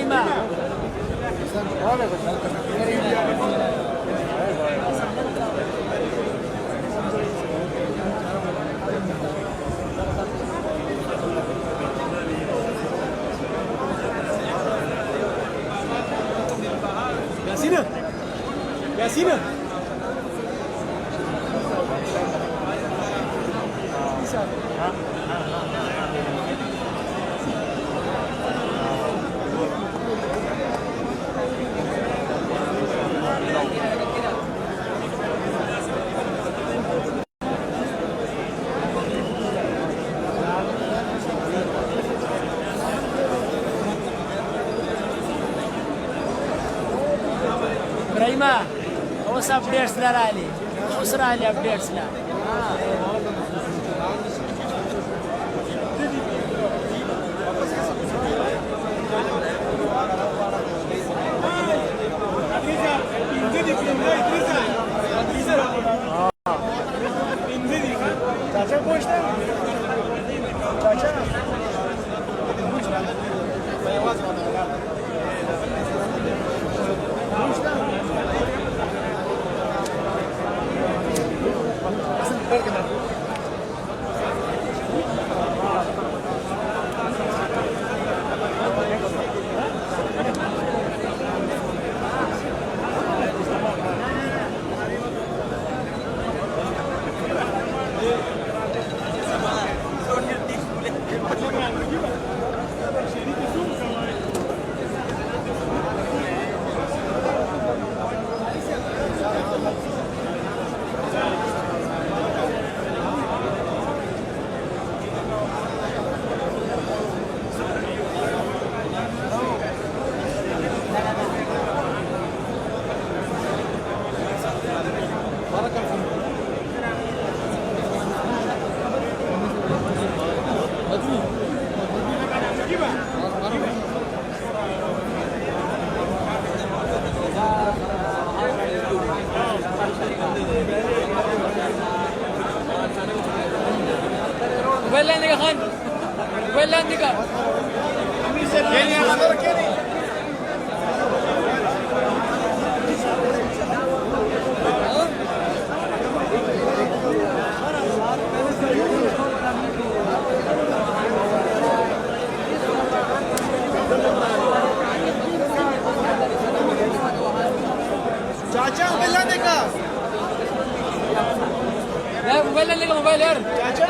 إبراهيم ياسين ياسين إبراهيم اوس updates ला राहिले اوس राहिले updates ला موبايل عندك يا خان موبايل عندك يا خبرك كيني चाचा मोबाइल लाने का لا موبايل عندك موبايل यार चाचा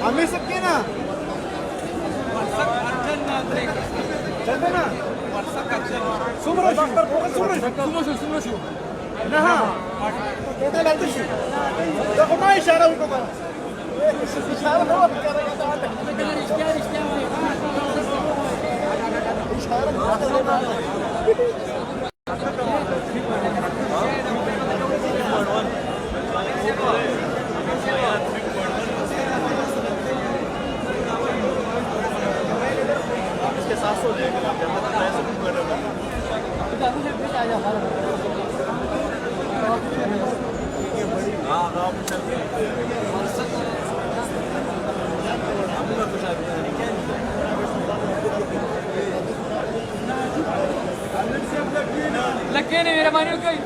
عمي سكينة جنبنا سمرة سمرة شو نها كده لا تشي ده ما إشارة وكذا إشارة هو इसके साथ हो जाएगा لكيني मेरा मानियो कहीं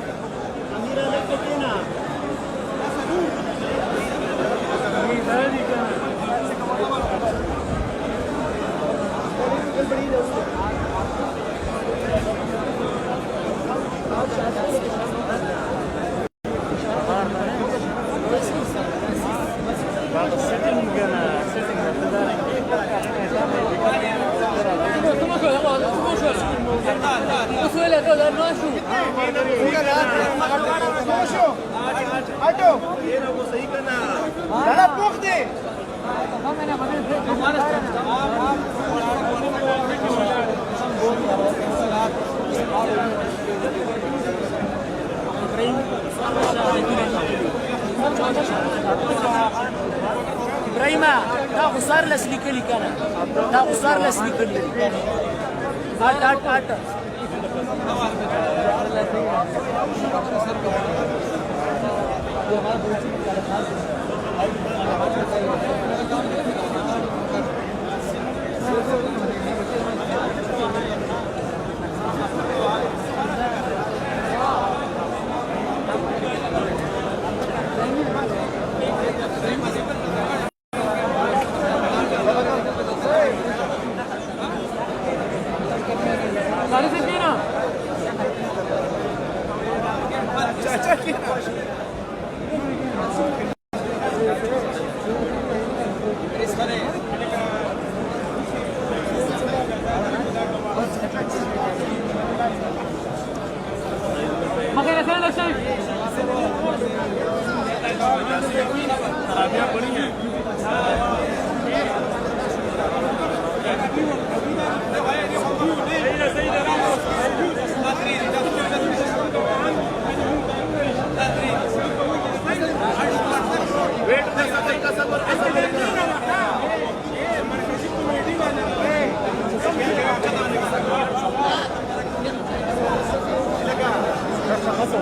Ibrahim رحيمة تاخذ صار لسليكلي كان تاخذ صار لسليكلي هات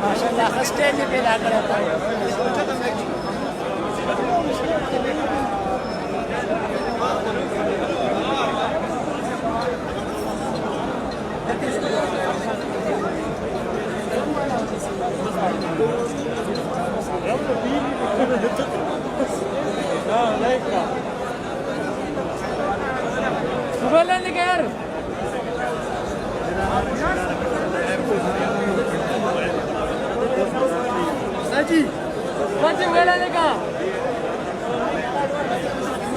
ما شاء الله خستين بلا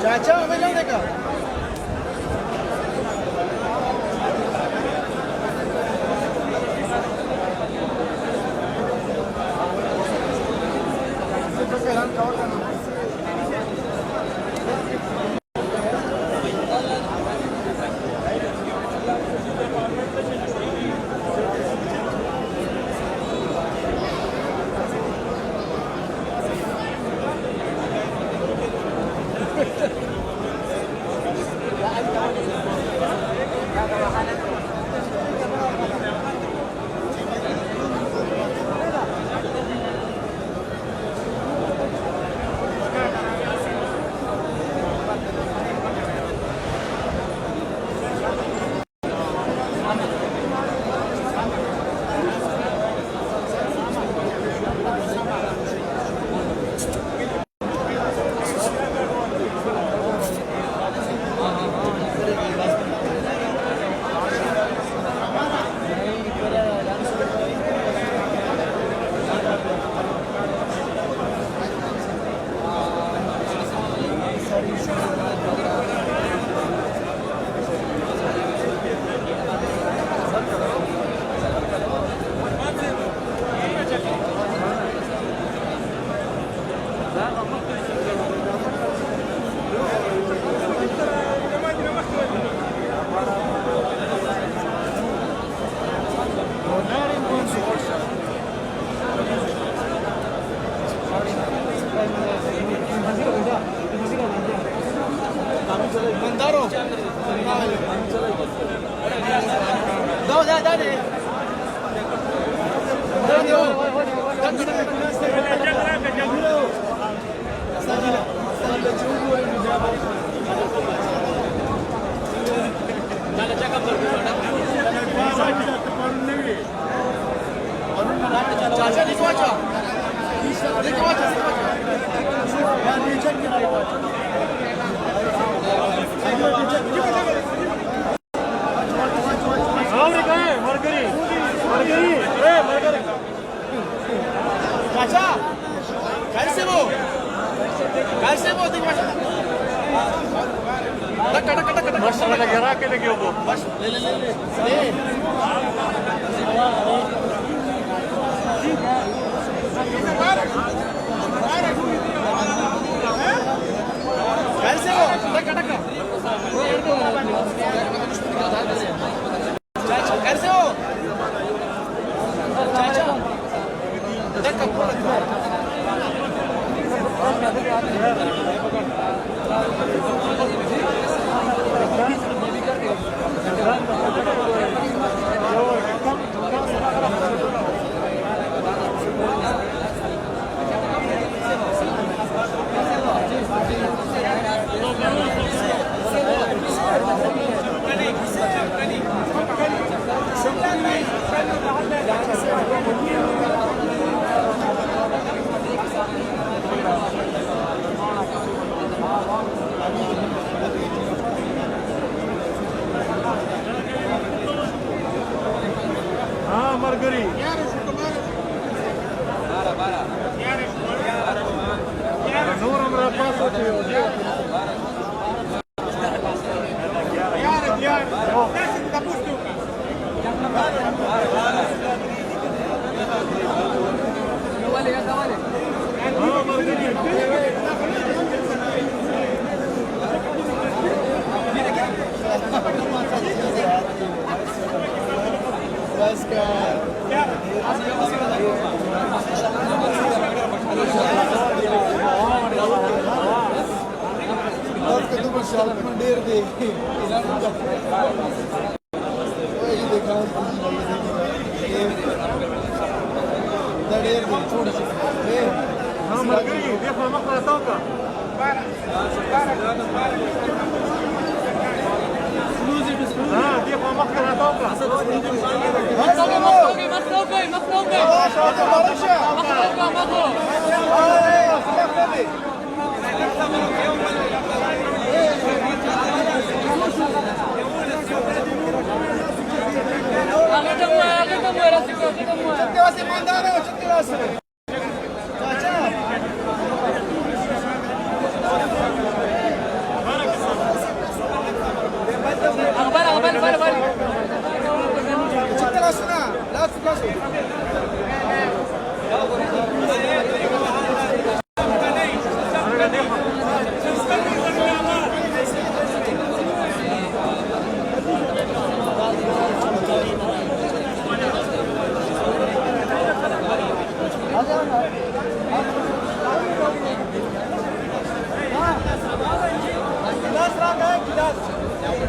चाचा हमें जाने का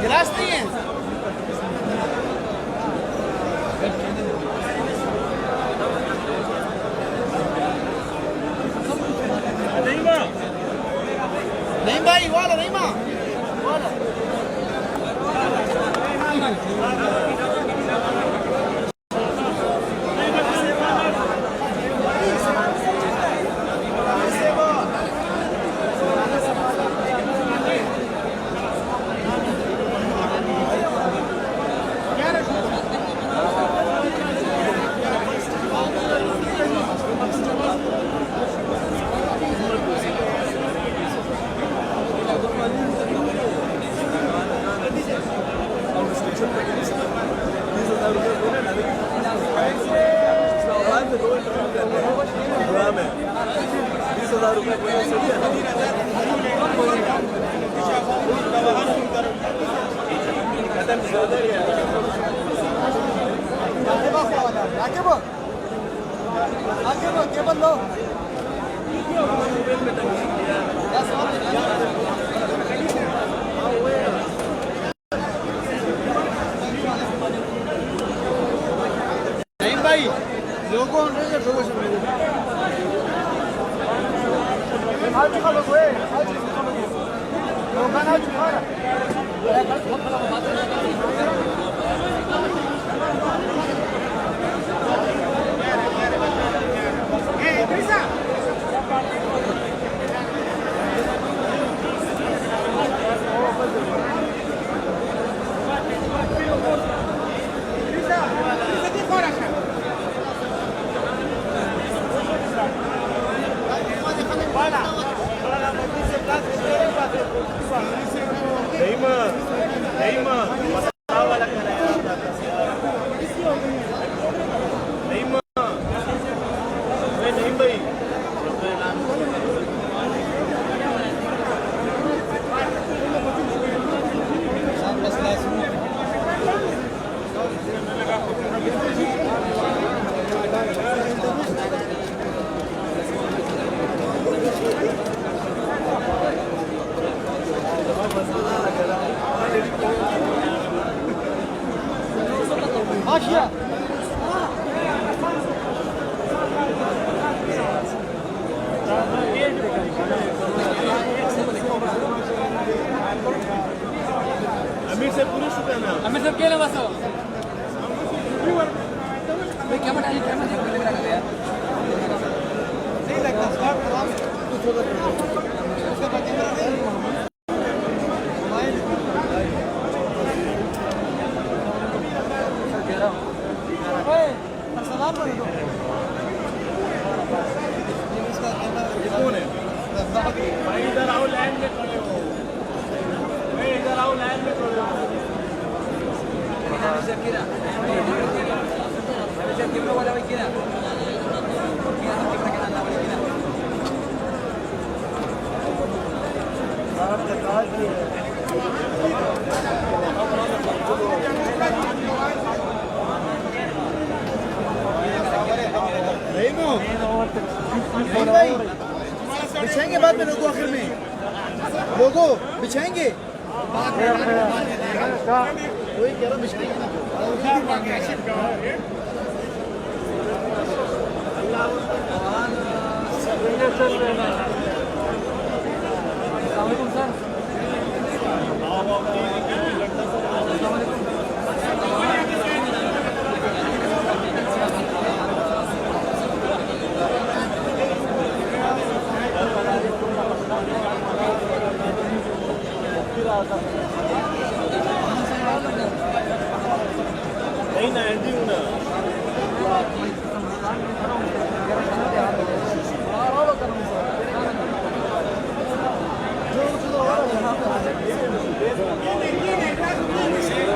गिलास नहीं है नहीं भाई वाला नहीं माँ वाला नहीं भाई लोगों ने लोगों से आज खा लो वे आज लोगों ने आज खा Aşağı. अमीर से पूरे शुक्र ना अमीर साहब केलं बसव मैं क्या बता रही कैमरा देख लग रहा है यार नहीं लगता स्टार्ट करा कुछ होगा उसका कैमरा नहीं ओए सलाम कर दो ये कौन है भाई इधर आओ लाइन में खड़े हो भाई इधर आओ लाइन में खड़े हो Shakira Shakira wala wikina भाई बिछाएंगे बाद में लोगो आखिर में लोगो बिछाएंगे वही कह रहा हूँ बिछाएंगे नहीं ना एंडी हूँ ना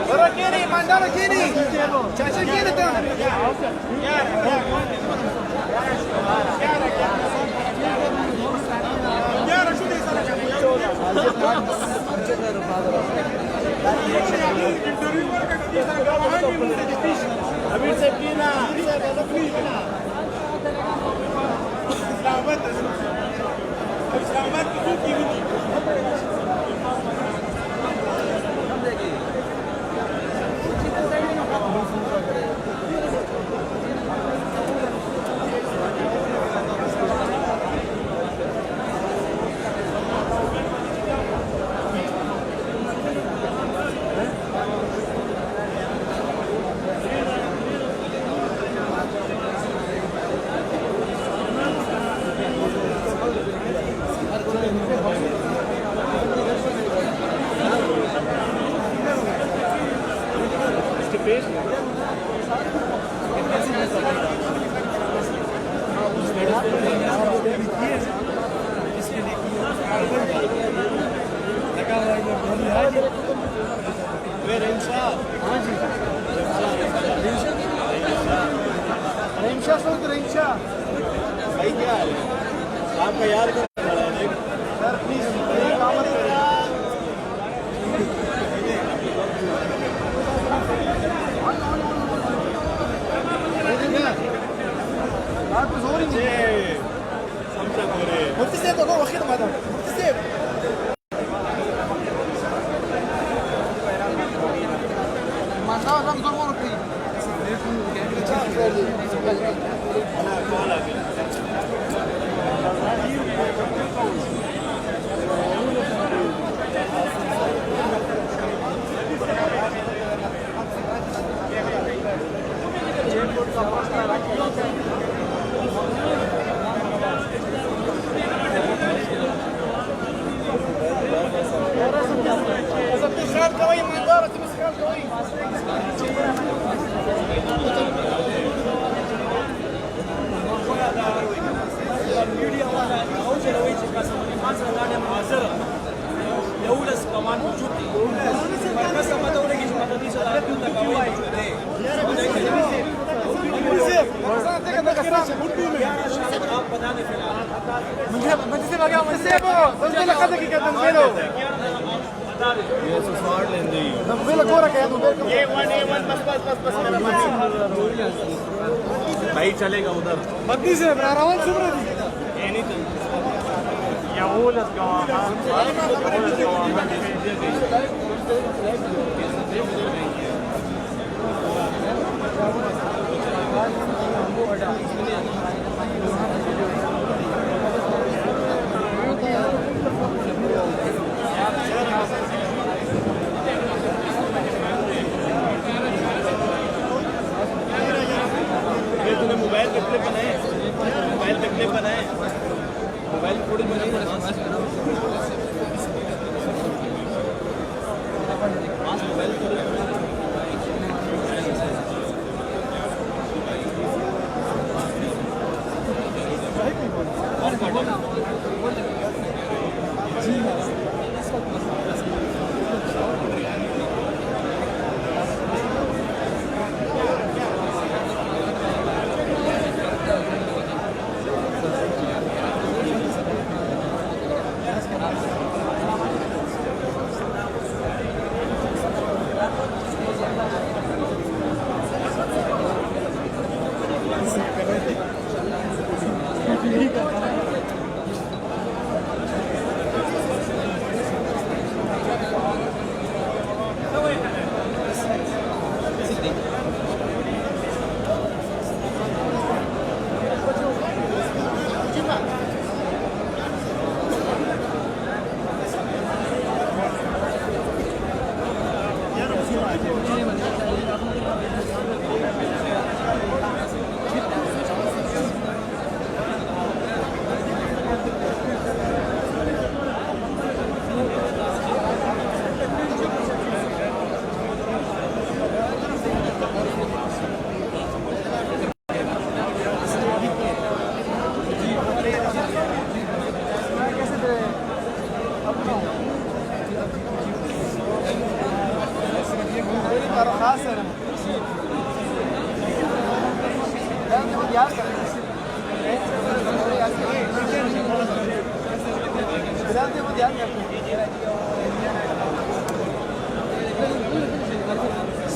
Bora Kenny, mandaram Kenny. Chacha Kenny tá. अभी से कीना इस्लामाबाद की रेमशा सोच रेमशा भाई क्या है आपका यार कर रहा है सर प्लीज काम मत करिए बात कुछ हो रही है समझा करे मुफ्ती साहब को वक्त माता मुफ्ती साहब माना रंग जोर मोर की भाई चलेगा उधर बत्ती से रावण सुन रही ये नहीं तो तूने मोबाइल पे क्लिप बनाए मोबाइल पे क्लिप बनाए मोबाइल थोड़ी बनाई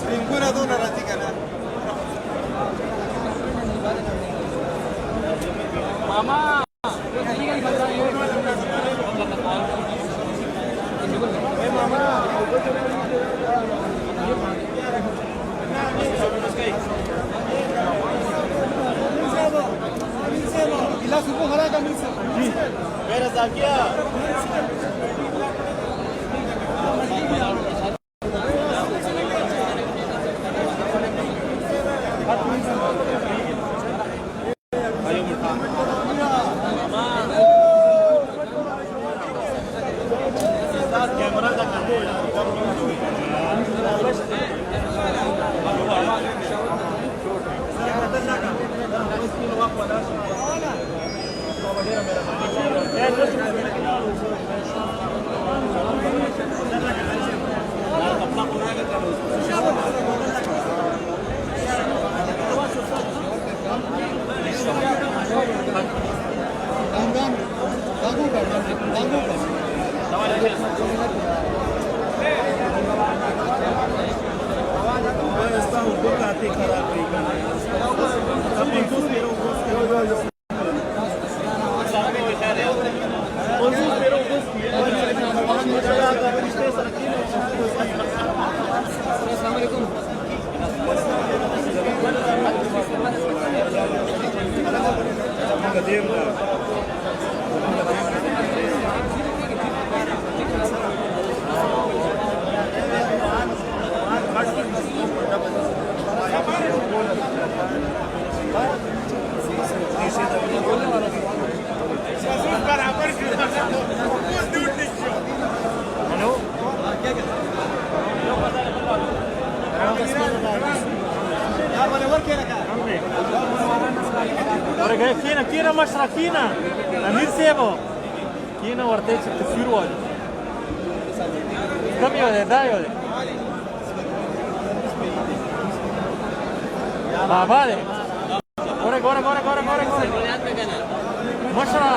Ninguna dona ratica nada. Mama. Gila subuh hara kami sir. मेरा साकिया कैमरा का कर दो Kina mashra kina Amir sebo kina warte tafsir wal kam yole da yole baba de gore mashra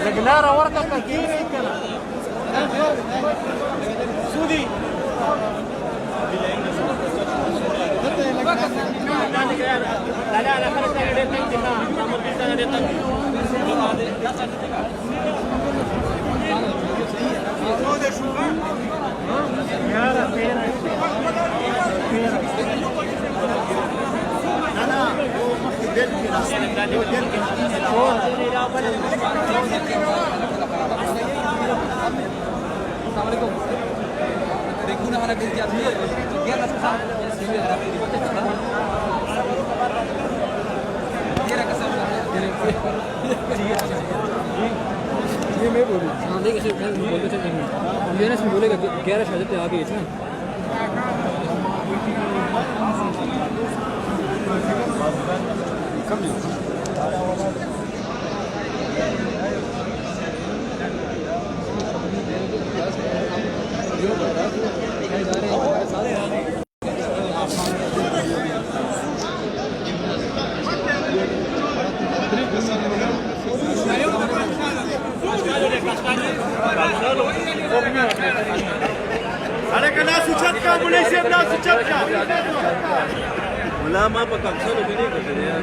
reglara warta ka kina kana sudi لا خلاص انا ديت انت ما قلت انا ديت ये मैं बोलूँ हाँ देख ऐसे मैं बोलते चल नहीं हम लेना इसमें बोलेगा 11 शायद पे आ गई है कम Ada kena sucatka, boleh siap dah sucatka. Ulama pakaksa lebih ni katanya.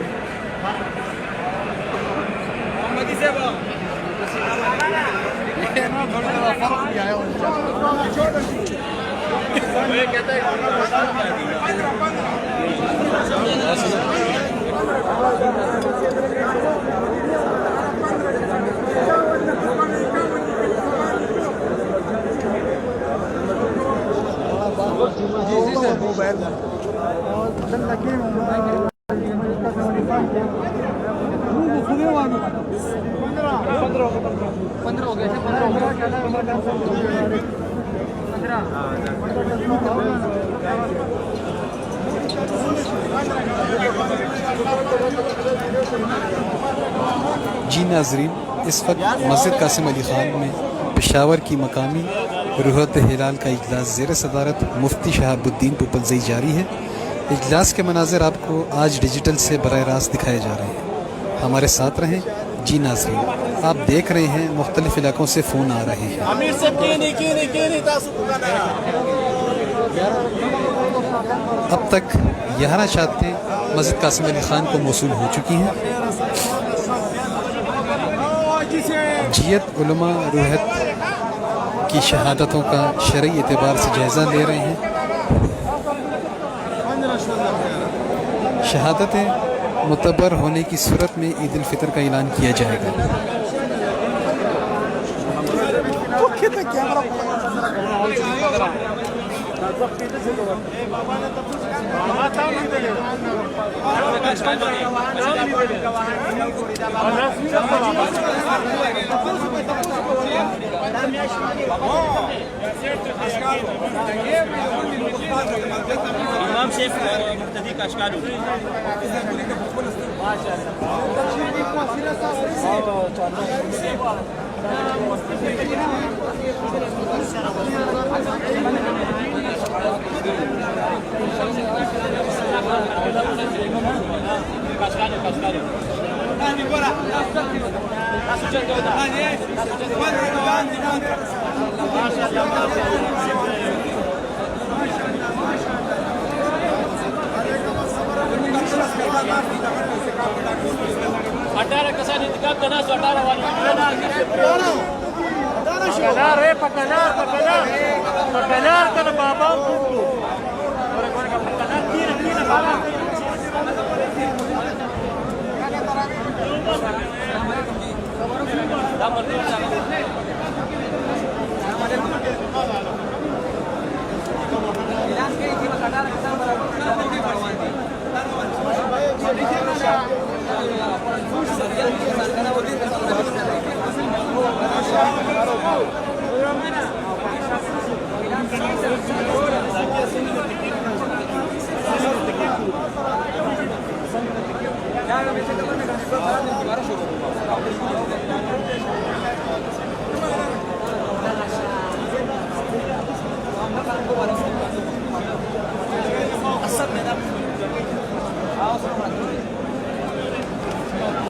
Mati siapa? Saya kata जी सर 15 हो गए थे 15 जी नाजरीन, इस वक्त मस्जिद कासिम अली ख़ान में पेशावर की मकामी रूहत हिलाल का इजलास ज़ेर सदारत मुफ्ती शहाबुद्दीन पुपलज़ई जारी है। इजलास के मनाज़िर आपको आज डिजिटल से बराह रास्त दिखाए जा रहे हैं। हमारे साथ रहें। जी नाजरीन, आप देख रहे हैं मुख्तलिफ इलाकों से फ़ोन आ रहे हैं। अमीर से अब तक 11 शादतें मस्जिद कासिम अली ख़ान को मौसूल हो चुकी हैं। जियत उलमा रूहत की शहादतों का शरई एतबार से जायज़ा ले रहे हैं। शहादतें मुतबर होने की सूरत में ईद उल फितर का ऐलान किया जाएगा। इमाम शेख मुक्तदी का अशकाल